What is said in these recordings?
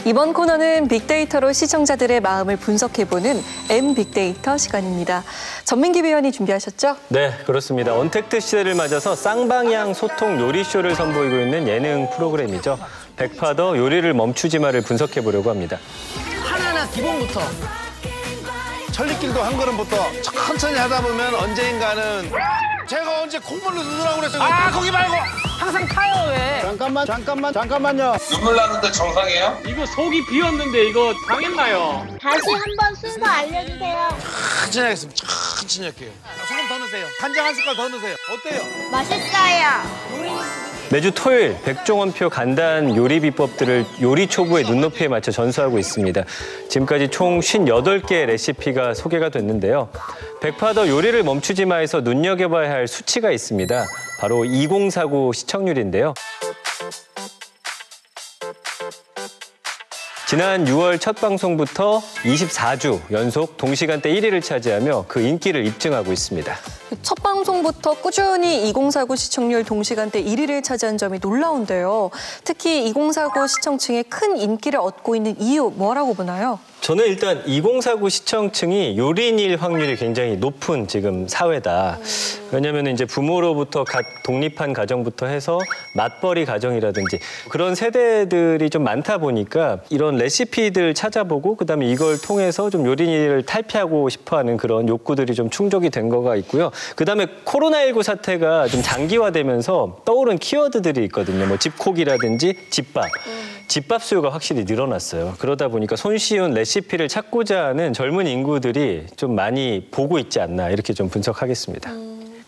이번 코너는 빅데이터로 시청자들의 마음을 분석해보는 M빅데이터 시간입니다. 전민기 위원이 준비하셨죠? 네, 그렇습니다. 언택트 시대를 맞아서 쌍방향 소통 요리쇼를 선보이고 있는 예능 프로그램이죠. 백파더 요리를 멈추지 마를 분석해보려고 합니다. 하나하나 기본부터 천리길도 한 걸음부터 천천히 하다 보면 언젠가는 제가 언제 콧물로 누르라고 그랬어요. 아, 거기 말고 항상 타요 왜? 잠깐만요. 눈물 나는데 정상이에요? 이거 속이 비었는데 이거 당했나요? 다시 한번 순서 알려주세요. 천천히 하겠습니다. 천천히 할게요. 소금 더 넣으세요. 간장 한 숟갈 더 넣으세요. 어때요? 맛있어요. 매주 토요일 백종원표 간단 요리 비법들을 요리 초보의 눈높이에 맞춰 전수하고 있습니다. 지금까지 총 58개의 레시피가 소개가 됐는데요. 백파더 요리를 멈추지 마에서 눈여겨봐야 할 수치가 있습니다. 바로 2049 시청률인데요. 지난 6월 첫 방송부터 24주 연속 동시간대 1위를 차지하며 그 인기를 입증하고 있습니다. 첫 방송부터 꾸준히 2049 시청률 동시간대 1위를 차지한 점이 놀라운데요. 특히 2049 시청층의 큰 인기를 얻고 있는 이유 뭐라고 보나요? 저는 일단 2049 시청층이 요리인일 확률이 굉장히 높은 지금 사회다. 왜냐하면 이제 부모로부터 독립한 가정부터 해서 맞벌이 가정이라든지 그런 세대들이 좀 많다 보니까 이런 레시피들 찾아보고 그다음에 이걸 통해서 좀 요리인을 탈피하고 싶어하는 그런 욕구들이 좀 충족이 된 거가 있고요. 그다음에 코로나19 사태가 좀 장기화되면서 떠오른 키워드들이 있거든요. 뭐 집콕이라든지 집밥. 집밥 수요가 확실히 늘어났어요. 그러다 보니까 손쉬운 레시피를 찾고자 하는 젊은 인구들이 좀 많이 보고 있지 않나 이렇게 좀 분석하겠습니다.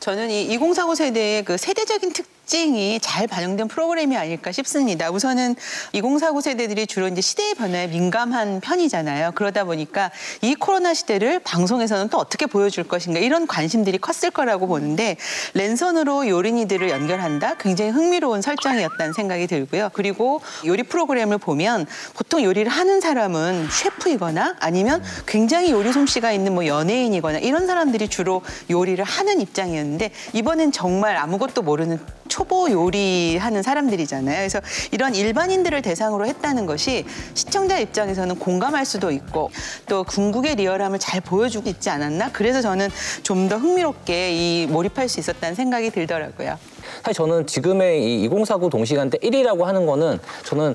저는 이 2049 세대의 그 세대적인 특징이 잘 반영된 프로그램이 아닐까 싶습니다. 우선은 2049 세대들이 주로 이제 시대의 변화에 민감한 편이잖아요. 그러다 보니까 이 코로나 시대를 방송에서는 또 어떻게 보여줄 것인가 이런 관심들이 컸을 거라고 보는데 랜선으로 요리니들을 연결한다? 굉장히 흥미로운 설정이었다는 생각이 들고요. 그리고 요리 프로그램을 보면 보통 요리를 하는 사람은 셰프이거나 아니면 굉장히 요리 솜씨가 있는 뭐 연예인이거나 이런 사람들이 주로 요리를 하는 입장이었는데 이번엔 정말 아무것도 모르는 초보 요리하는 사람들이잖아요. 그래서 이런 일반인들을 대상으로 했다는 것이 시청자 입장에서는 공감할 수도 있고 또 궁극의 리얼함을 잘 보여주고 있지 않았나? 그래서 저는 좀 더 흥미롭게 몰입할 수 있었다는 생각이 들더라고요. 사실 저는 지금의 이 2049 동시간대 1위라고 하는 거는 저는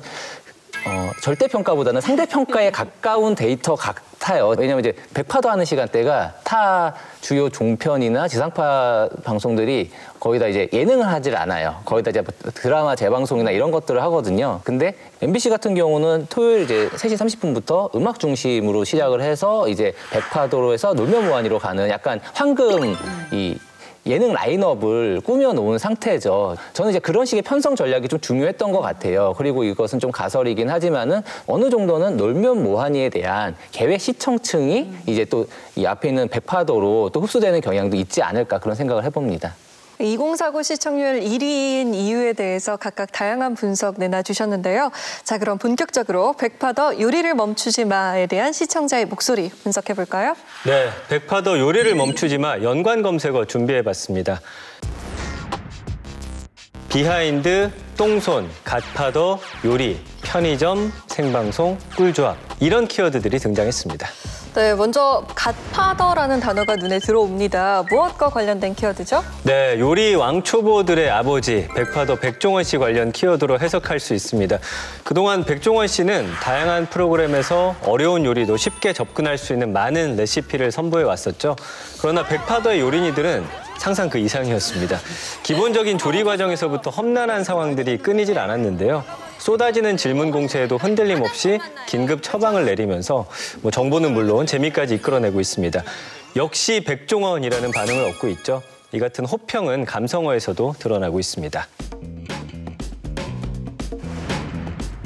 절대평가보다는 상대평가에 가까운 데이터 같아요. 왜냐하면 이제 백파더 하는 시간대가 타 주요 종편이나 지상파 방송들이 거의 다 이제 예능을 하질 않아요. 거의 다 이제 드라마 재방송이나 이런 것들을 하거든요. 근데 MBC 같은 경우는 토요일 이제 3시 30분부터 음악 중심으로 시작을 해서 이제 백파더로 해서 놀면 뭐하니로 가는 약간 황금 예능 라인업을 꾸며놓은 상태죠. 저는 이제 그런 식의 편성 전략이 좀 중요했던 것 같아요. 그리고 이것은 좀 가설이긴 하지만은 어느 정도는 놀면 뭐하니에 대한 계획 시청층이 이제 또 이 앞에 있는 백파더로 또 흡수되는 경향도 있지 않을까 그런 생각을 해봅니다. 2049 시청률 1위인 이유에 대해서 각각 다양한 분석 내놔주셨는데요. 자, 그럼 본격적으로 백파더 요리를 멈추지 마에 대한 시청자의 목소리 분석해볼까요? 네, 백파더 요리를 멈추지 마 연관 검색어 준비해봤습니다. 비하인드, 똥손, 갓파더, 요리, 편의점, 생방송, 꿀조합 이런 키워드들이 등장했습니다. 네, 먼저 갓파더라는 단어가 눈에 들어옵니다. 무엇과 관련된 키워드죠? 네, 요리 왕초보들의 아버지 백파더 백종원 씨 관련 키워드로 해석할 수 있습니다. 그동안 백종원 씨는 다양한 프로그램에서 어려운 요리도 쉽게 접근할 수 있는 많은 레시피를 선보여 왔었죠. 그러나 백파더의 요리니들은 상상 그 이상이었습니다. 기본적인 조리 과정에서부터 험난한 상황들이 끊이질 않았는데요. 쏟아지는 질문 공세에도 흔들림 없이 긴급 처방을 내리면서 정보는 물론 재미까지 이끌어내고 있습니다. 역시 백종원이라는 반응을 얻고 있죠. 이 같은 호평은 감성어에서도 드러나고 있습니다.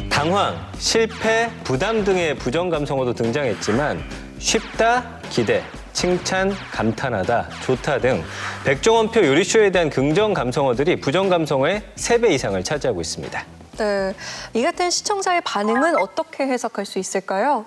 당황, 실패, 부담 등의 부정 감성어도 등장했지만 쉽다, 기대, 칭찬, 감탄하다, 좋다 등 백종원표 요리쇼에 대한 긍정 감성어들이 부정 감성어의 3배 이상을 차지하고 있습니다. 네, 이 같은 시청자의 반응은 어떻게 해석할 수 있을까요?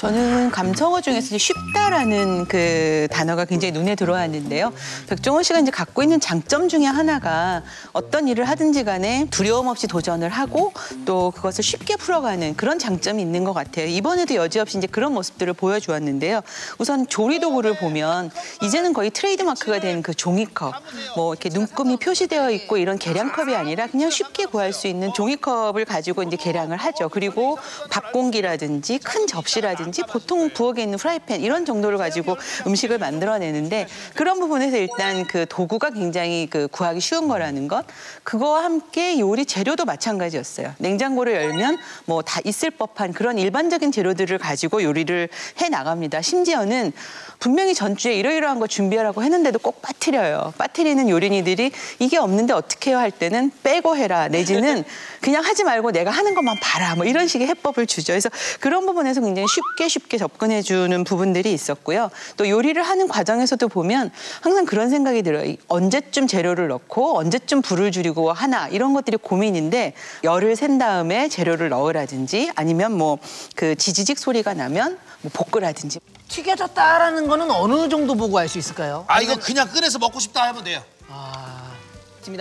저는 감성어 중에서 이제 쉽다라는 그 단어가 굉장히 눈에 들어왔는데요. 백종원 씨가 이제 갖고 있는 장점 중에 하나가 어떤 일을 하든지 간에 두려움 없이 도전을 하고 또 그것을 쉽게 풀어가는 그런 장점이 있는 것 같아요. 이번에도 여지없이 이제 그런 모습들을 보여주었는데요. 우선 조리도구를 보면 이제는 거의 트레이드마크가 된 그 종이컵, 뭐 이렇게 눈금이 표시되어 있고 이런 계량컵이 아니라 그냥 쉽게 구할 수 있는 종이컵을 가지고 이제 계량을 하죠. 그리고 밥공기라든지 큰 접시라든지 보통 부엌에 있는 프라이팬 이런 정도를 가지고 음식을 만들어내는데 그런 부분에서 일단 그 도구가 굉장히 그 구하기 쉬운 거라는 것. 그거와 함께 요리 재료도 마찬가지였어요. 냉장고를 열면 뭐 다 있을 법한 그런 일반적인 재료들을 가지고 요리를 해 나갑니다. 심지어는 분명히 전주에 이러이러한 거 준비하라고 했는데도 꼭 빠뜨려요. 빠뜨리는 요리니들이 이게 없는데 어떻게 해요 할 때는 빼고 해라 내지는 그냥 하지 말고 내가 하는 것만 봐라 뭐 이런 식의 해법을 주죠. 그래서 그런 부분에서 굉장히 쉽게 접근해주는 부분들이 있었고요. 또 요리를 하는 과정에서도 보면 항상 그런 생각이 들어요. 언제쯤 재료를 넣고 언제쯤 불을 줄이고 하나 이런 것들이 고민인데 열을 센 다음에 재료를 넣으라든지 아니면 뭐 그 지지직 소리가 나면 뭐 볶으라든지. 튀겨졌다라는 거는 어느 정도 보고 알 수 있을까요? 아 이거 그냥 꺼내서 먹고 싶다 하면 돼요.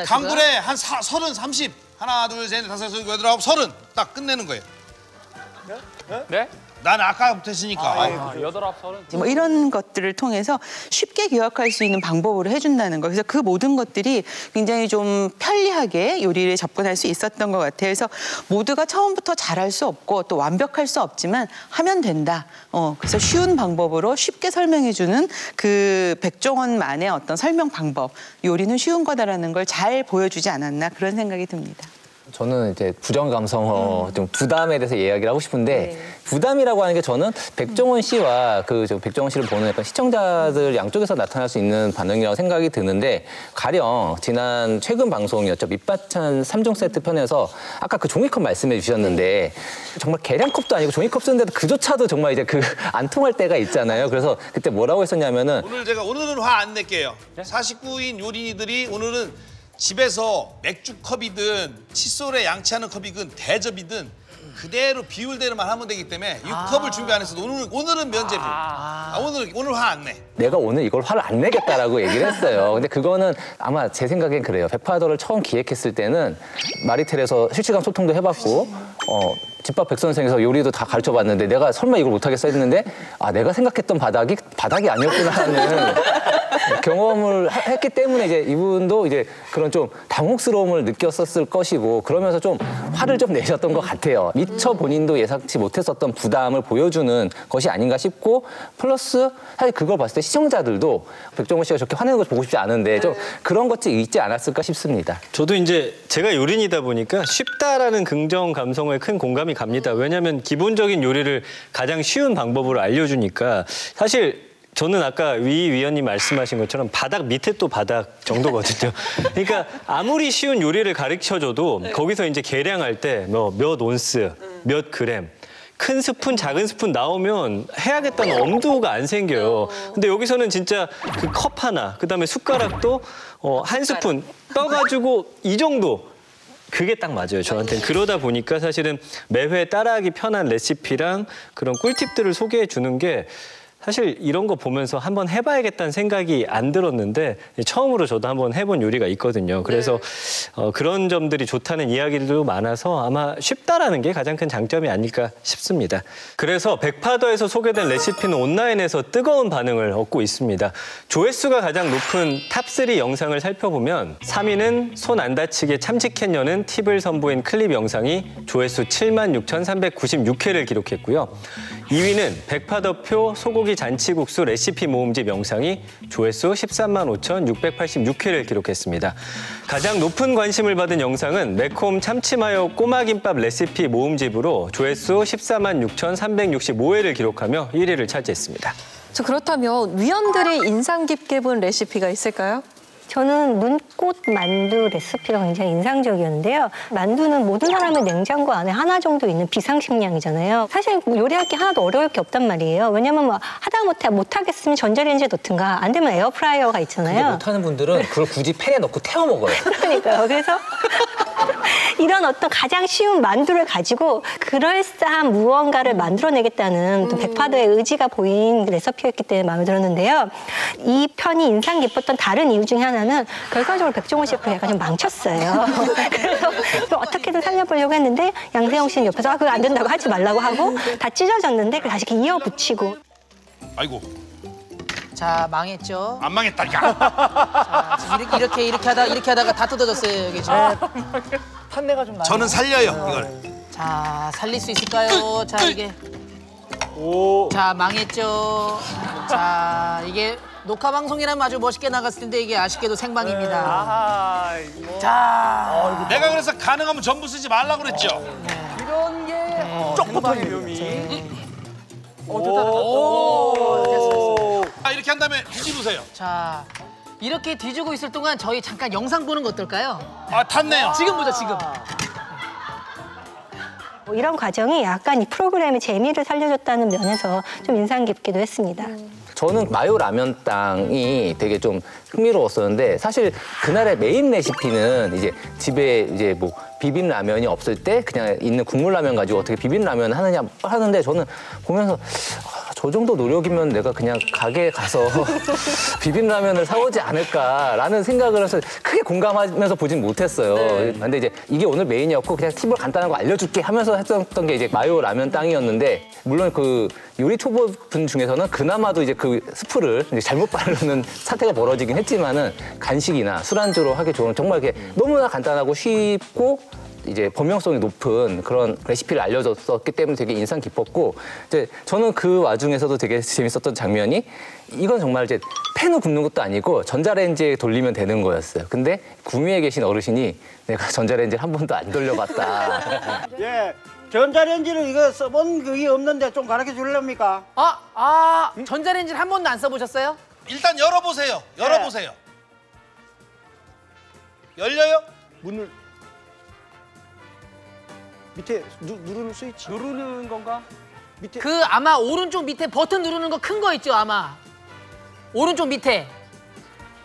강불에 한 30, 30 하나 둘 셋 넷 다섯 여섯 일곱 여덟 아홉 30 딱 끝내는 거예요. 네? 난 아까부터 했으니까. 8, 30. 뭐 이런 것들을 통해서 쉽게 기억할 수 있는 방법으로 해준다는 거. 그래서 그 모든 것들이 굉장히 좀 편리하게 요리에 접근할 수 있었던 것 같아요. 그래서 모두가 처음부터 잘할 수 없고 또 완벽할 수 없지만 하면 된다. 그래서 쉬운 방법으로 쉽게 설명해주는 그 백종원만의 어떤 설명 방법. 요리는 쉬운 거다라는 걸 잘 보여주지 않았나 그런 생각이 듭니다. 저는 이제 부정 감성어 좀 부담에 대해서 이야기를 하고 싶은데 부담이라고 하는 게 저는 백종원 씨와 백종원 씨를 보는 약간 시청자들 양쪽에서 나타날 수 있는 반응이라고 생각이 드는데 가령 지난 최근 방송이었죠. 밑반찬 3종 세트 편에서 아까 그 종이컵 말씀해 주셨는데 정말 계량컵도 아니고 종이컵 쓰는데도 그조차도 정말 이제 안 통할 때가 있잖아요. 그래서 그때 뭐라고 했었냐면은 오늘은 화 안 낼게요. 49인 요리니들이 오늘은 집에서 맥주컵이든 칫솔에 양치하는 컵이든 대접이든 그대로 비율대로만 하면 되기 때문에 이 컵을 준비 안 했어도 오늘은 면제부. 오늘 화 안 내. 내가 오늘 이걸 화를 안 내겠다라고 얘기를 했어요. 근데 그거는 아마 제 생각엔 그래요. 백파더를 처음 기획했을 때는 마리텔에서 실시간 소통도 해봤고 집밥 백선생에서 요리도 다 가르쳐봤는데 내가 설마 이걸 못하겠어 했는데 내가 생각했던 바닥이 아니었구나 하는 경험을 했기 때문에 이제 이분도 이제 그런 좀 당혹스러움을 느꼈었을 것이고 그러면서 좀 화를 좀 내셨던 것 같아요. 미처 본인도 예상치 못했었던 부담을 보여주는 것이 아닌가 싶고 플러스 사실 그걸 봤을 때 시청자들도 백종원 씨가 저렇게 화내는 걸 보고 싶지 않은데 좀 그런 것이 있지 않았을까 싶습니다. 저도 이제 제가 요린이다 보니까 쉽다라는 긍정 감성에 큰 공감이 갑니다. 왜냐하면 기본적인 요리를 가장 쉬운 방법으로 알려주니까 사실 저는 아까 위 위원님 말씀하신 것처럼 바닥 밑에 또 바닥 정도거든요. 그러니까 아무리 쉬운 요리를 가르쳐줘도 거기서 이제 계량할 때 몇 온스, 몇 그램 큰 스푼, 작은 스푼 나오면 해야겠다는 엄두가 안 생겨요. 근데 여기서는 진짜 그 컵 하나, 그다음에 숟가락도 한 스푼 떠가지고 이 정도. 그게 딱 맞아요, 저한테는. 그러다 보니까 사실은 매회 따라하기 편한 레시피랑 그런 꿀팁들을 소개해 주는 게 사실 이런 거 보면서 한번 해봐야겠다는 생각이 안 들었는데 처음으로 저도 한번 해본 요리가 있거든요. 그래서 그런 점들이 좋다는 이야기들도 많아서 아마 쉽다라는 게 가장 큰 장점이 아닐까 싶습니다. 그래서 백파더에서 소개된 레시피는 온라인에서 뜨거운 반응을 얻고 있습니다. 조회수가 가장 높은 탑3 영상을 살펴보면 3위는 손 안 다치게 참치캔 여는 팁을 선보인 클립 영상이 조회수 76,396회를 기록했고요. 2위는 백파더표 소고기 잔치국수 레시피 모음집 영상이 조회수 135,686회를 기록했습니다. 가장 높은 관심을 받은 영상은 매콤 참치마요 꼬마김밥 레시피 모음집으로 조회수 146,365회를 기록하며 1위를 차지했습니다. 그렇다면 위원들이 인상 깊게 본 레시피가 있을까요? 저는 눈꽃 만두 레시피가 굉장히 인상적이었는데요. 만두는 모든 사람의 냉장고 안에 하나 정도 있는 비상식량이잖아요. 사실 요리할 게 하나도 어려울 게 없단 말이에요. 왜냐면 하다 못하겠으면 전자레인지에 넣든가 안 되면 에어프라이어가 있잖아요. 근데 못하는 분들은 그걸 굳이 팬에 넣고 태워 먹어요. 그러니까요. 그래서 이런 어떤 가장 쉬운 만두를 가지고 그럴싸한 무언가를 만들어내겠다는 또 백파더의 의지가 보인 레시피였기 때문에 마음에 들었는데요. 이 편이 인상 깊었던 다른 이유 중에 하나는 결과적으로 백종원 셰프가 약간 좀 망쳤어요. 그래서 어떻게든 살려보려고 했는데 양세형 씨는 옆에서 그거 안 된다고 하지 말라고 하고 다 찢어졌는데 다시 이렇게 이어붙이고. 아이고. 자, 망했죠. 안 망했다. 자, 지금 이렇게 하다가 다 뜯어졌어요, 여기 지금. 탄내가 좀 나요. 저는 살려요, 이걸. 자, 살릴 수 있을까요? 자, 이게. 오. 자, 망했죠. 자, 이게 녹화 방송이라면 아주 멋있게 나갔을 텐데 이게 아쉽게도 생방입니다. 아하. 자, 내가 그래서 가능하면 전부 쓰지 말라고 그랬죠. 이런 게 쪽부터 묘미. 오, 아, 이렇게 한 다음에 뒤집으세요. 자, 이렇게 뒤지고 있을 동안 저희 잠깐 영상 보는 거 어떨까요? 아, 탔네요. 지금 보자, 지금. 이런 과정이 약간 이 프로그램의 재미를 살려줬다는 면에서 좀 인상 깊기도 했습니다. 저는 마요 라면 땅이 되게 좀 흥미로웠었는데 사실 그날의 메인 레시피는 이제 집에 이제 뭐 비빔 라면이 없을 때 그냥 있는 국물 라면 가지고 어떻게 비빔 라면 하느냐 하는데 저는 보면서 저 정도 노력이면 내가 그냥 가게에 가서 비빔라면을 사오지 않을까라는 생각을 해서 크게 공감하면서 보진 못했어요. 근데 이제 이게 오늘 메인이었고 그냥 팁을 간단한 거 알려줄게 하면서 했었던 게 이제 마요 라면 땅이었는데 물론 그 요리 초보분 중에서는 그나마도 이제 그 스프를 이제 잘못 바르는 사태가 벌어지긴 했지만은 간식이나 술안주로 하기 좋은 정말 이렇게 너무나 간단하고 쉽고 이제 범용성이 높은 그런 레시피를 알려줬었기 때문에 되게 인상 깊었고 이제 저는 그 와중에서도 되게 재밌었던 장면이 이건 정말 이제 팬을 굽는 것도 아니고 전자레인지에 돌리면 되는 거였어요. 근데 구미에 계신 어르신이 내가 전자레인지를 한 번도 안 돌려봤다. 예. 전자레인지를 이거 써본 그게 없는데 좀 가르쳐 주렵니까? 전자레인지를 한 번도 안 써보셨어요? 일단 열어보세요. 열어보세요. 열려요? 문을 밑에 누르는 스위치. 누르는 건가? 밑에. 그 아마 오른쪽 밑에 버튼 누르는 거 큰 거 있죠, 아마. 오른쪽 밑에.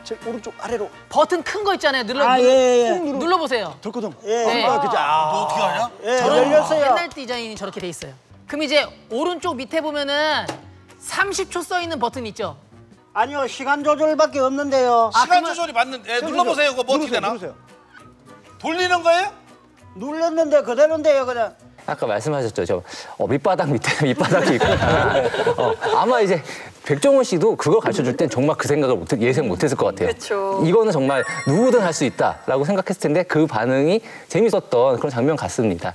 제 오른쪽 아래로. 버튼 큰 거 있잖아요. 눌러보세요. 덜거덩. 네. 그죠. 너 어떻게 하냐? 예, 저런 열렸어요. 옛날 디자인이 저렇게 돼 있어요. 그럼 이제 오른쪽 밑에 보면은 30초 써 있는 버튼 있죠? 아니요, 시간 조절밖에 없는데요. 시간 조절이 맞는데 눌러보세요. 그거 뭐 어떻게 되나? 누르세요. 돌리는 거예요? 눌렀는데 그대로인데요, 그냥. 아까 말씀하셨죠. 저 밑바닥 밑에 밑바닥이 있구나. 아마 이제 백종원 씨도 그거 가르쳐줄 땐 정말 그 생각을 예상 못했을 것 같아요. 그쵸. 이거는 정말 누구든 할 수 있다라고 생각했을 텐데 그 반응이 재밌었던 그런 장면 같습니다.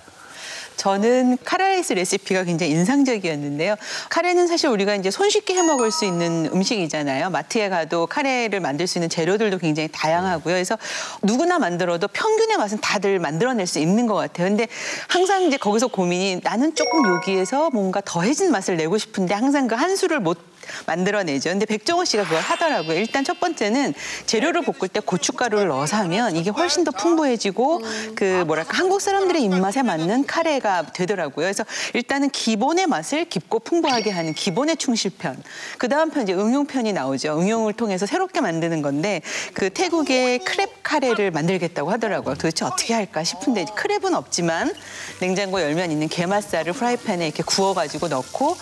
저는 카레라이스 레시피가 굉장히 인상적이었는데요. 카레는 사실 우리가 이제 손쉽게 해 먹을 수 있는 음식이잖아요. 마트에 가도 카레를 만들 수 있는 재료들도 굉장히 다양하고요. 그래서 누구나 만들어도 평균의 맛은 다들 만들어낼 수 있는 것 같아요. 근데 항상 이제 거기서 고민이 나는 조금 여기에서 뭔가 더해진 맛을 내고 싶은데 항상 그 한 수를 못 만들어내죠. 근데 백종원 씨가 그걸 하더라고요. 일단 첫 번째는 재료를 볶을 때 고춧가루를 넣어서 하면 이게 훨씬 더 풍부해지고 그 뭐랄까 한국 사람들의 입맛에 맞는 카레가 되더라고요. 그래서 일단은 기본의 맛을 깊고 풍부하게 하는 기본의 충실편. 그 다음 편 이제 응용편이 나오죠. 응용을 통해서 새롭게 만드는 건데 그 태국의 크랩 카레를 만들겠다고 하더라고요. 도대체 어떻게 할까 싶은데 크랩은 없지만 냉장고에 열면 있는 게맛살을 프라이팬에 이렇게 구워가지고 넣고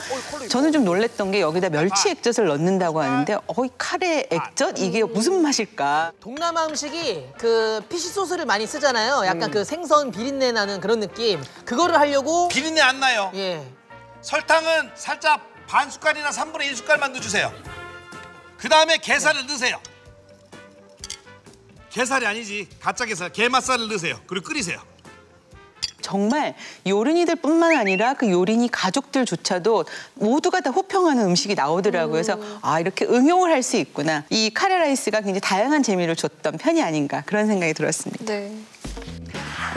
저는 좀 놀랬던 게 여기다 멸치 액젓을 넣는다고 하는데 이 카레 액젓 이게 무슨 맛일까? 동남아 음식이 그 피쉬 소스를 많이 쓰잖아요. 약간 그 생선 비린내 나는 그런 느낌. 그거를 하려고 비린내 안 나요. 예. 설탕은 살짝 반 숟갈이나 3분의 1숟갈만 넣어주세요. 그 다음에 게살을 넣으세요. 게살이 아니지. 가짜 게살. 게맛살을 넣으세요. 그리고 끓이세요. 정말 요린이들뿐만 아니라 그 요린이 가족들조차도 모두가 다 호평하는 음식이 나오더라고요. 그래서 이렇게 응용을 할 수 있구나. 이 카레라이스가 굉장히 다양한 재미를 줬던 편이 아닌가 그런 생각이 들었습니다. 네.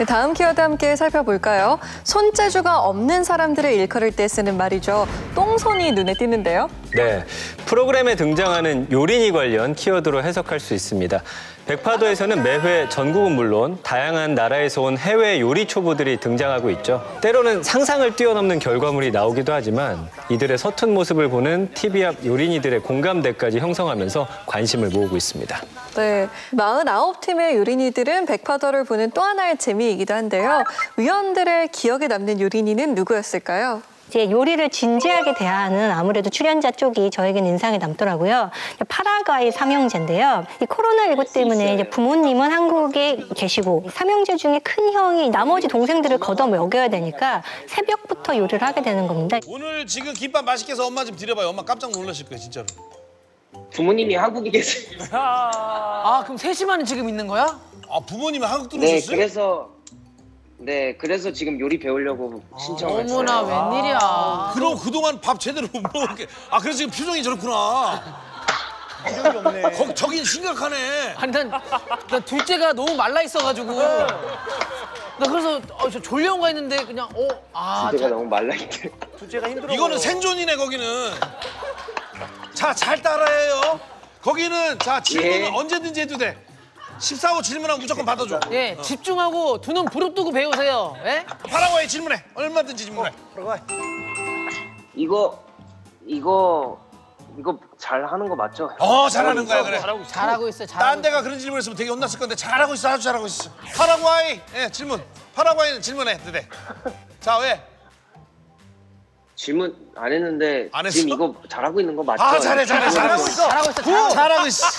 다음 키워드 함께 살펴볼까요? 손재주가 없는 사람들을 일컬을 때 쓰는 말이죠. 똥손이 눈에 띄는데요. 네, 프로그램에 등장하는 요린이 관련 키워드로 해석할 수 있습니다. 백파더에서는 매회 전국은 물론 다양한 나라에서 온 해외 요리 초보들이 등장하고 있죠. 때로는 상상을 뛰어넘는 결과물이 나오기도 하지만 이들의 서툰 모습을 보는 TV 앞 요린이들의 공감대까지 형성하면서 관심을 모으고 있습니다. 네, 49팀의 요린이들은 백파더를 보는 또 하나의 재미이기도 한데요. 위원들의 기억에 남는 요린이는 누구였을까요? 이제 요리를 진지하게 대하는 아무래도 출연자 쪽이 저에게는 인상이 남더라고요. 파라과이 삼형제인데요. 이 코로나19 때문에 이제 부모님은 한국에 계시고 삼형제 중에 큰 형이 나머지 동생들을 걷어 먹여야 되니까 새벽부터 요리를 하게 되는 겁니다. 오늘 지금 김밥 맛있게 해서 엄마 좀 드려봐요. 엄마 깜짝 놀라실 거예요, 진짜로. 부모님이 한국에 계세요. 아, 그럼 셋이만 지금 있는 거야? 아, 부모님이 한국 들어오셨어요? 그래서 지금 요리 배우려고 신청을 했어요. 어머나, 웬일이야. 그럼 그동안 밥 제대로 못 먹을게. 아, 그래서 지금 표정이 저렇구나. 표정이 없네. 저긴 심각하네. 아니, 나 둘째가 너무 말라 있어가지고. 나 그래서 저 졸려온가 했는데 그냥 둘째가 너무 말라있대. 둘째가 힘들어. 이거는 생존이네, 거기는. 자, 잘 따라해요. 거기는 자, 질문은 언제든지 해도 돼. 14호 질문하면 무조건 받아줘. 예, 집중하고 두 눈 부릅뜨고 배우세요. 예? 파라과이 질문해. 얼마든지 질문해. 이거 잘하는 거 맞죠? 잘하는 거야, 그래. 잘하고 있어. 딴 데가 그런 질문 했으면 되게 혼났을 건데 잘하고 있어, 아주 잘하고 있어. 파라과이, 질문. 파라과이는 질문해, 네. 자, 왜? 질문 안 했는데 안 했어? 지금 이거 잘하고 있는 거 맞죠? 잘해. 잘하고 있어. 잘하고 있어요.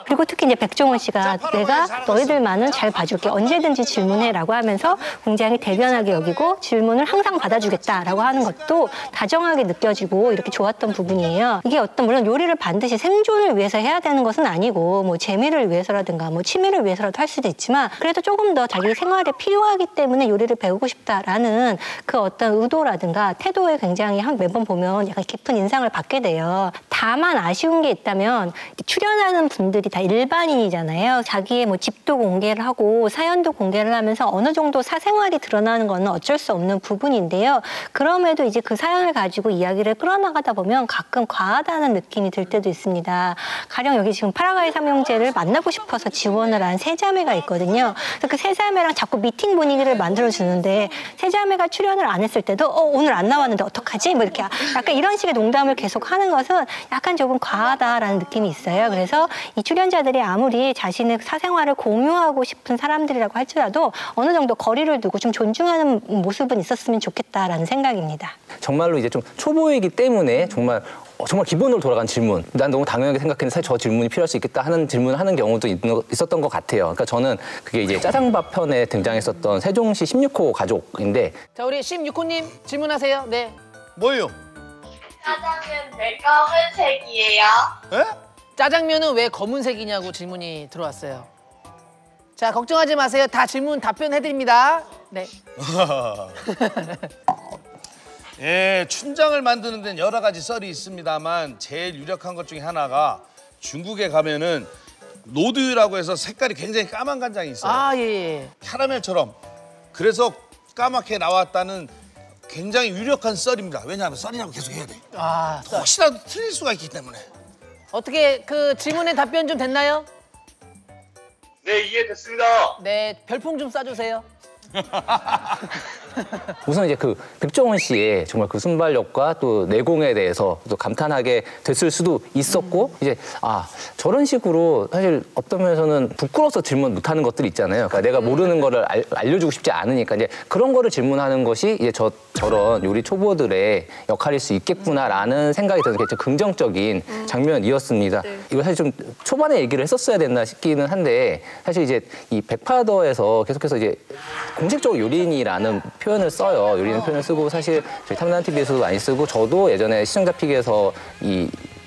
그리고 특히 이제 백종원 씨가 내가 너희들만은 잘 봐줄게. 언제든지 질문해라고 하면서 굉장히 대변하게 여기고 질문을 항상 받아주겠다라고 하는 것도 다정하게 느껴지고 이렇게 좋았던 부분이에요. 이게 물론 요리를 반드시 생존을 위해서 해야 되는 것은 아니고 뭐 재미를 위해서라든가 뭐 취미를 위해서라도 할 수도 있지만 그래도 조금 더 자기 생활에 필요하기 때문에 요리를 배우고 싶다라는 그 어떤 의도라든가 태도에 굉장히 매번 보면 약간 깊은 인상을 받게 돼요. 다만 아쉬운 게 있다면 출연하는 분들이 다 일반인이잖아요. 자기의 뭐 집도 공개를 하고 사연도 공개를 하면서 어느 정도 사생활이 드러나는 거는 어쩔 수 없는 부분인데요. 그럼에도 이제 그 사연을 가지고 이야기를 끌어나가다 보면 가끔 과하다는 느낌이 들 때도 있습니다. 가령 여기 지금 파라과이 삼형제를 만나고 싶어서 지원을 한 세 자매가 있거든요. 그래서 그 세 자매랑 자꾸 미팅 분위기를 만들어주는데 세 자매가 출연을 안 했을 때도 오늘 안 나왔는데 어떡하지? 뭐 이렇게 약간 이런 식의 농담을 계속 하는 것은 약간 조금 과하다라는 느낌이 있어요. 그래서 이 출연자들이 아무리 자신의 사생활을 공유하고 싶은 사람들이라고 할지라도 어느 정도 거리를 두고 좀 존중하는 모습은 있었으면 좋겠다라는 생각입니다. 정말로 이제 좀 초보이기 때문에 정말 기본으로 돌아간 질문. 난 너무 당연하게 생각했는데 사실 저 질문이 필요할 수 있겠다 하는 질문을 하는 경우도 있었던 것 같아요. 그러니까 저는 그게 이제 짜장밥 편에 등장했었던 세종시 16호 가족인데. 자, 우리 16호님 질문하세요. 네. 뭐예요? 짜장면 왜 검은색이에요? 에? 짜장면은 왜 검은색이냐고 질문이 들어왔어요. 자, 걱정하지 마세요. 다 질문 답변해드립니다. 네. 예, 춘장을 만드는 데는 여러 가지 썰이 있습니다만 제일 유력한 것 중에 하나가 중국에 가면은 노드라고 해서 색깔이 굉장히 까만 간장이 있어요. 아, 예. 캐러멜처럼. 그래서 까맣게 나왔다는 굉장히 유력한 썰입니다. 왜냐하면 썰이라고 계속 해야 돼. 아, 혹시라도 틀릴 수가 있기 때문에. 어떻게 그 질문에 답변 좀 됐나요? 네, 이해됐습니다. 네, 별풍 좀 쏴주세요. 우선 이제 그 백종원 씨의 정말 그 순발력과 또 내공에 대해서 또 감탄하게 됐을 수도 있었고 이제 저런 식으로 사실 어떤 면에서는 부끄러워서 질문 못하는 것들이 있잖아요. 그러니까 내가 모르는 거를 알려주고 싶지 않으니까 이제 그런 거를 질문하는 것이 이제 저런 요리 초보들의 역할일 수 있겠구나라는 생각이 드는 게 좀 긍정적인 장면이었습니다. 이거 사실 좀 초반에 얘기를 했었어야 됐나 싶기는 한데 사실 이제 이 백파더에서 계속해서 이제 공식적으로 요린이라는 표현을 써요. 요리는 표현을 쓰고 사실 저희 탐나는 TV에서도 많이 쓰고 저도 예전에 시청자 픽에서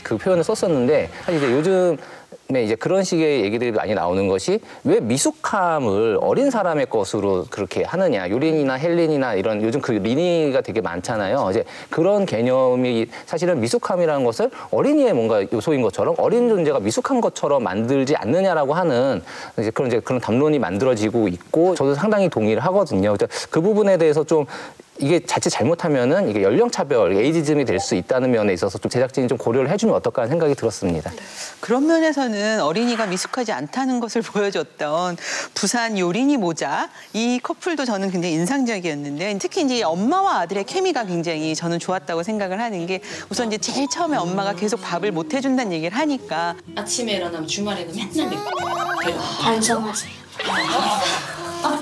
그 표현을 썼었는데 사실 이제 요즘에 이제 그런 식의 얘기들이 많이 나오는 것이 왜 미숙함을 어린 사람의 것으로 그렇게 하느냐. 요린이나 헬린이나 이런 요즘 그 리니가 되게 많잖아요. 이제 그런 개념이 사실은 미숙함이라는 것을 어린이의 뭔가 요소인 것처럼 어린 존재가 미숙한 것처럼 만들지 않느냐라고 하는 이제 그런 담론이 만들어지고 있고 저도 상당히 동의를 하거든요. 그 부분에 대해서 좀 이게 자칫 잘못하면은 이게 연령 차별, 에이지즘이 될 수 있다는 면에 있어서 좀 제작진이 좀 고려를 해주면 어떨까 하는 생각이 들었습니다. 그런 면에서는 어린이가 미숙하지 않다는 것을 보여줬던 부산 요린이 모자 이 커플도 저는 굉장히 인상적이었는데 특히 이제 엄마와 아들의 케미가 굉장히 저는 좋았다고 생각을 하는 게 우선 이제 제일 처음에 엄마가 계속 밥을 못 해준다는 얘기를 하니까 아침에 일어나면 주말에는 맨날 맵고 반성하세요.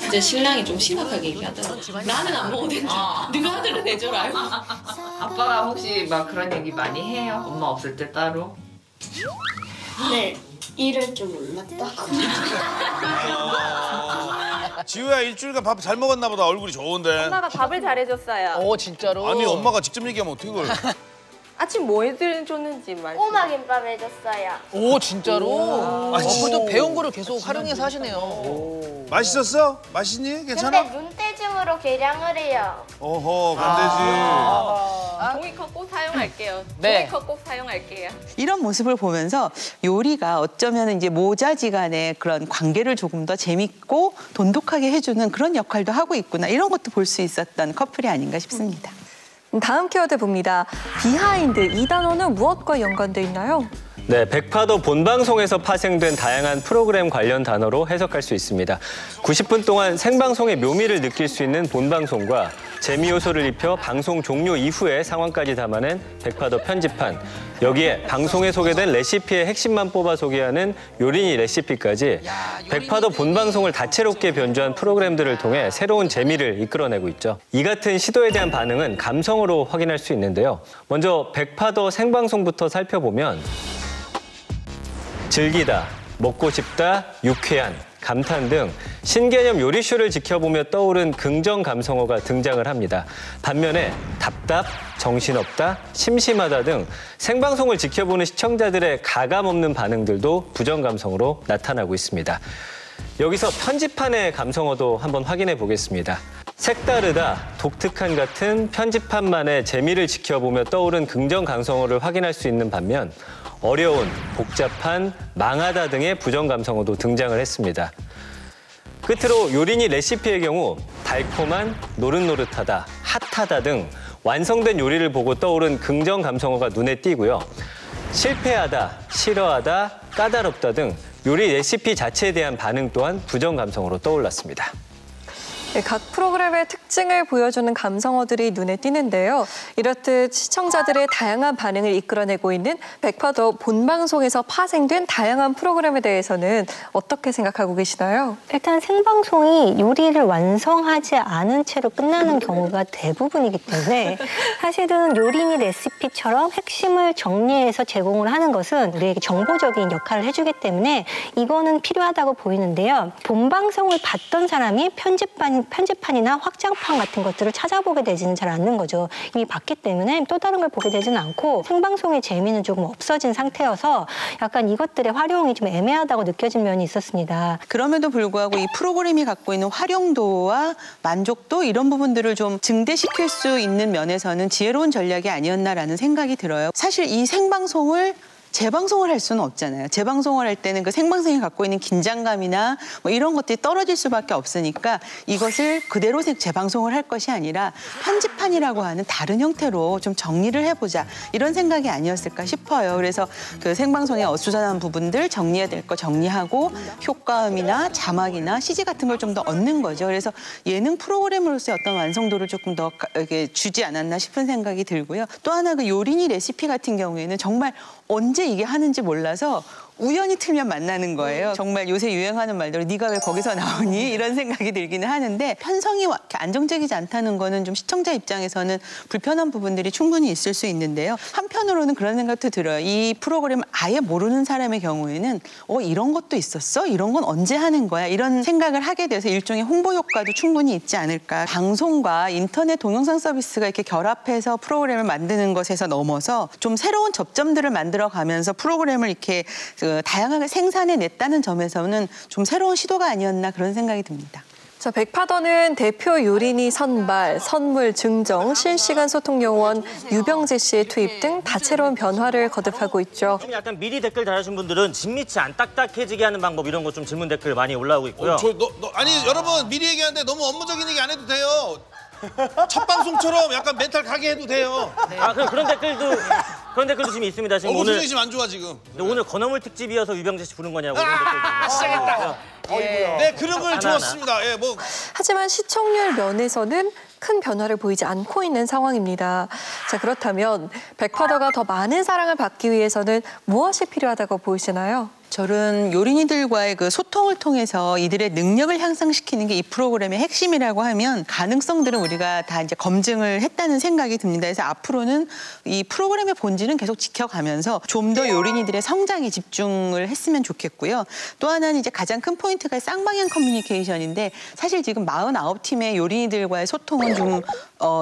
이제 신랑이 좀 심각하게 얘기하더라고요. 나는 안 먹어도 된다. 네가 아들은 내줘라요. 아빠가 혹시 막 그런 얘기 많이 해요? 엄마 없을 때 따로? 네, 이럴 줄 몰랐다고. 지우야 일주일간 밥 잘 먹었나 보다. 얼굴이 좋은데. 엄마가 밥을 잘해줬어요. 오 진짜로? 아니 엄마가 직접 얘기하면 어떻게 그걸. 아침 뭐 해줬는지 말씀. 꼬마 김밥 해줬어요. 오 진짜로? 오. 또 배운 거를 계속 활용해서 하시네요. 맛있었어? 맛있니? 괜찮아? 근데 눈대중으로 계량을 해요. 어허 반대지. 종이컵 꼭 사용할게요. 네. 종이컵 꼭 사용할게요. 이런 모습을 보면서 요리가 어쩌면 이제 모자지간의 그런 관계를 조금 더 재밌고 돈독하게 해주는 그런 역할도 하고 있구나 이런 것도 볼 수 있었던 커플이 아닌가 싶습니다. 다음 키워드 봅니다. 비하인드, 이 단어는 무엇과 연관돼 있나요? 네, 백파도 본방송에서 파생된 다양한 프로그램 관련 단어로 해석할 수 있습니다. 90분 동안 생방송의 묘미를 느낄 수 있는 본방송과 재미 요소를 입혀 방송 종료 이후의 상황까지 담아낸 백파도 편집판. 여기에 방송에 소개된 레시피의 핵심만 뽑아 소개하는 요린이 레시피까지 백파도 본방송을 다채롭게 변주한 프로그램들을 통해 새로운 재미를 이끌어내고 있죠. 이 같은 시도에 대한 반응은 감성으로 확인할 수 있는데요. 먼저 백파도 생방송부터 살펴보면 즐기다, 먹고 싶다, 유쾌한, 감탄 등 신개념 요리쇼를 지켜보며 떠오른 긍정 감성어가 등장을 합니다. 반면에 답답, 정신없다, 심심하다 등 생방송을 지켜보는 시청자들의 가감없는 반응들도 부정 감성으로 나타나고 있습니다. 여기서 편집판의 감성어도 한번 확인해 보겠습니다. 색다르다, 독특한 같은 편집판만의 재미를 지켜보며 떠오른 긍정 감성어를 확인할 수 있는 반면 어려운, 복잡한, 망하다 등의 부정 감성어도 등장을 했습니다. 끝으로 요린이 레시피의 경우 달콤한, 노릇노릇하다, 핫하다 등 완성된 요리를 보고 떠오른 긍정 감성어가 눈에 띄고요. 실패하다, 싫어하다, 까다롭다 등 요리 레시피 자체에 대한 반응 또한 부정 감성으로 떠올랐습니다. 네, 각 프로그램의 특징을 보여주는 감성어들이 눈에 띄는데요. 이렇듯 시청자들의 다양한 반응을 이끌어내고 있는 백파도 본방송에서 파생된 다양한 프로그램에 대해서는 어떻게 생각하고 계시나요? 일단 생방송이 요리를 완성하지 않은 채로 끝나는 경우가 대부분이기 때문에 사실은 요린이 레시피처럼 핵심을 정리해서 제공을 하는 것은 우리에게 정보적인 역할을 해주기 때문에 이거는 필요하다고 보이는데요. 본방송을 봤던 사람이 편집판이나 확장판 같은 것들을 찾아보게 되지는 잘 않는 거죠. 이미 봤기 때문에 또 다른 걸 보게 되지는 않고 생방송의 재미는 조금 없어진 상태여서 약간 이것들의 활용이 좀 애매하다고 느껴진 면이 있었습니다. 그럼에도 불구하고 이 프로그램이 갖고 있는 활용도와 만족도 이런 부분들을 좀 증대시킬 수 있는 면에서는 지혜로운 전략이 아니었나라는 생각이 들어요. 사실 이 생방송을 재방송을 할 수는 없잖아요. 재방송을 할 때는 그 생방송이 갖고 있는 긴장감이나 뭐 이런 것들이 떨어질 수밖에 없으니까 이것을 그대로 재방송을 할 것이 아니라 편집판이라고 하는 다른 형태로 좀 정리를 해보자 이런 생각이 아니었을까 싶어요. 그래서 그 생방송의 어수선한 부분들 정리해야 될 거 정리하고 효과음이나 자막이나 CG 같은 걸 좀 더 얻는 거죠. 그래서 예능 프로그램으로서의 어떤 완성도를 조금 더 주지 않았나 싶은 생각이 들고요. 또 하나 그 요린이 레시피 같은 경우에는 정말 언제 이게 하는지 몰라서 우연히 틀면 만나는 거예요. 정말 요새 유행하는 말대로 네가 왜 거기서 나오니? 이런 생각이 들기는 하는데 편성이 안정적이지 않다는 거는 좀 시청자 입장에서는 불편한 부분들이 충분히 있을 수 있는데요. 한편으로는 그런 생각도 들어요. 이 프로그램을 아예 모르는 사람의 경우에는 이런 것도 있었어? 이런 건 언제 하는 거야? 이런 생각을 하게 돼서 일종의 홍보 효과도 충분히 있지 않을까. 방송과 인터넷 동영상 서비스가 이렇게 결합해서 프로그램을 만드는 것에서 넘어서 좀 새로운 접점들을 만들어가면서 프로그램을 이렇게 다양하게 생산해냈다는 점에서는 좀 새로운 시도가 아니었나 그런 생각이 듭니다. 자, 백파더는 대표 요린이 선발, 선물 증정, 실시간 소통 요원 유병재 씨의 투입 등 다채로운 변화를 거듭하고 있죠. 약간 미리 댓글 달아주신 분들은 진미치 안 딱딱해지게 하는 방법 이런 거 좀 질문 댓글 많이 올라오고 있고요. 아니 여러분 미리 얘기하는데 너무 업무적인 얘기 안 해도 돼요. 첫 방송처럼 약간 멘탈 가게 해도 돼요. 아, 그런 댓글도 지금 있습니다. 지금 무슨 오늘 지금 안 좋아 지금. 오늘 건어물 특집이어서 유병재 씨 부른 거냐고. 이런 댓글 시작했다. 네, 그런 걸 하나하나. 좋았습니다. 예, 뭐 하지만 시청률 면에서는 큰 변화를 보이지 않고 있는 상황입니다. 자, 그렇다면 백파더가 더 많은 사랑을 받기 위해서는 무엇이 필요하다고 보이시나요? 저는 요린이들과의 그 소통을 통해서 이들의 능력을 향상시키는 게 이 프로그램의 핵심이라고 하면 가능성들은 우리가 다 이제 검증을 했다는 생각이 듭니다. 그래서 앞으로는 이 프로그램의 본질은 계속 지켜가면서 좀 더 요린이들의 성장에 집중을 했으면 좋겠고요. 또 하나는 이제 가장 큰 포인트가 쌍방향 커뮤니케이션인데 사실 지금 49팀의 요린이들과의 소통은 좀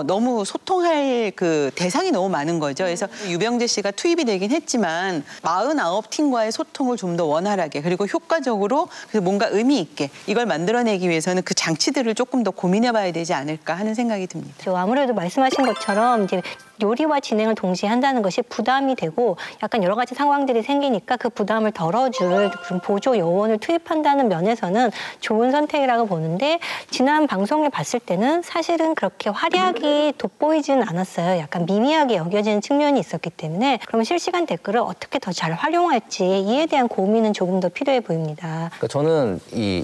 너무 소통할 그 대상이 너무 많은 거죠. 그래서 유병재 씨가 투입이 되긴 했지만 49팀과의 소통을 좀 더 원활하게 그리고 효과적으로 그래서 뭔가 의미 있게 이걸 만들어내기 위해서는 그 장치들을 조금 더 고민해봐야 되지 않을까 하는 생각이 듭니다. 아무래도 말씀하신 것처럼 이제 요리와 진행을 동시에 한다는 것이 부담이 되고 약간 여러 가지 상황들이 생기니까 그 부담을 덜어줄 그런 보조 요원을 투입한다는 면에서는 좋은 선택이라고 보는데 지난 방송에 봤을 때는 사실은 그렇게 활약이 돋보이지는 않았어요. 약간 미미하게 여겨지는 측면이 있었기 때문에 그럼 실시간 댓글을 어떻게 더 잘 활용할지 이에 대한 고민은 조금 더 필요해 보입니다. 그러니까 저는 이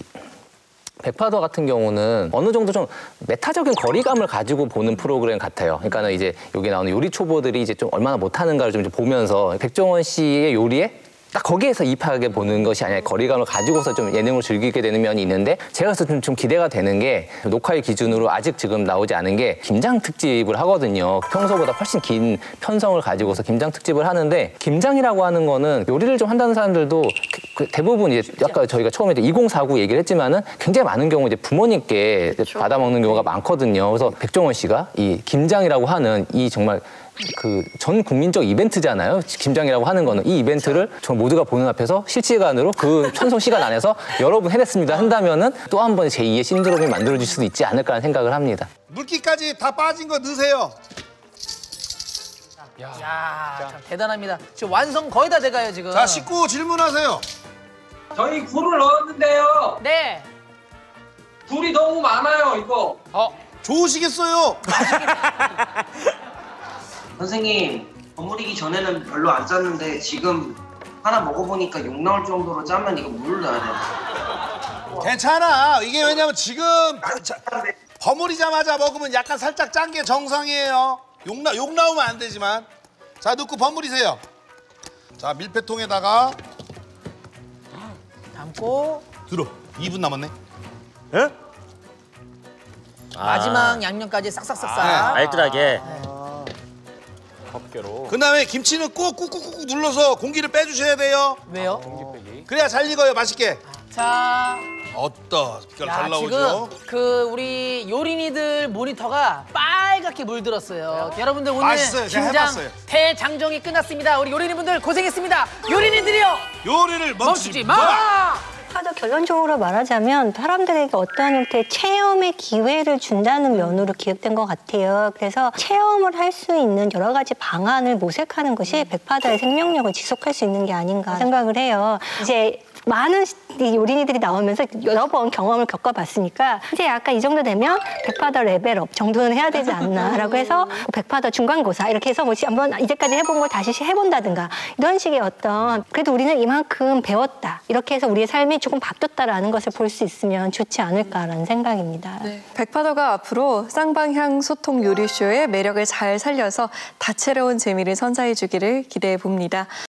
백파더 같은 경우는 어느 정도 좀 메타적인 거리감을 가지고 보는 프로그램 같아요. 그러니까는 이제 여기 나오는 요리 초보들이 이제 좀 얼마나 못하는가를 좀 보면서 백종원 씨의 요리에 딱 거기에서 입하게 보는 것이 아니라 거리감을 가지고서 좀 예능을 즐기게 되는 면이 있는데 제가 그래서 좀 기대가 되는 게 녹화일 기준으로 아직 지금 나오지 않은 게 김장 특집을 하거든요. 평소보다 훨씬 긴 편성을 가지고서 김장 특집을 하는데 김장이라고 하는 거는 요리를 좀 한다는 사람들도 대부분 이제 아까 저희가 처음에 2049 얘기를 했지만은 굉장히 많은 경우 이제 부모님께 받아먹는 경우가 많거든요. 그래서 백종원 씨가 이 김장이라고 하는 이 정말 그 전 국민적 이벤트잖아요. 김장이라고 하는 거는 이 이벤트를 전 모두가 보는 앞에서 실시간으로 그 편성 시간 안에서 여러분 해냈습니다 한다면은 또 한 번 제2의 신드롬이 만들어질 수도 있지 않을까 하는 생각을 합니다. 물기까지 다 빠진 거 넣으세요. 야, 참 대단합니다. 지금 완성 거의 다 돼가요 지금. 자, 식구 질문하세요. 저희 굴을 넣었는데요. 네. 굴이 너무 많아요, 이거. 좋으시겠어요. 선생님, 버무리기 전에는 별로 안 짰는데 지금 하나 먹어보니까 욕 나올 정도로 짜면 이거 물 넣어야 돼요. 괜찮아. 이게 왜냐면 지금 버무리자마자 먹으면 약간 살짝 짠 게 정상이에요. 욕 나오면 안 되지만. 자, 넣고 버무리세요. 자, 밀폐통에다가 담고 들어. 2분 남았네. 예? 마지막 양념까지 싹싹싹싹. 알뜰하게. 그다음에 김치는 꼭 꾹꾹꾹 눌러서 공기를 빼주셔야 돼요. 왜요? 그래야 잘 익어요, 맛있게. 자, 어떠? 빛깔 잘 나오죠? 지금 그 우리 요린이들 모니터가 빨갛게 물들었어요. 여러분들 오늘 맛있어요. 제가 김장 해봤어요. 대장정이 끝났습니다. 우리 요린이분들 고생했습니다. 요린이들이요. 요리를 멈추지 마. 더 결론적으로 말하자면 사람들에게 어떠한 형태의 체험의 기회를 준다는 면으로 기획된 것 같아요. 그래서 체험을 할 수 있는 여러 가지 방안을 모색하는 것이 백파더의 생명력을 지속할 수 있는 게 아닌가 생각을 해요. 이제 많은 요린이들이 나오면서 여러 번 경험을 겪어봤으니까 이제 약간 이 정도 되면 백파더 레벨업 정도는 해야 되지 않나라고 해서 백파더 중간고사 이렇게 해서 뭐 한번 이제까지 해본 걸 다시 해본다든가 이런 식의 어떤 그래도 우리는 이만큼 배웠다 이렇게 해서 우리의 삶이 조금 바뀌었다라는 것을 볼 수 있으면 좋지 않을까라는 생각입니다. 네. 백파더가 앞으로 쌍방향 소통 요리쇼의 매력을 잘 살려서 다채로운 재미를 선사해 주기를 기대해 봅니다.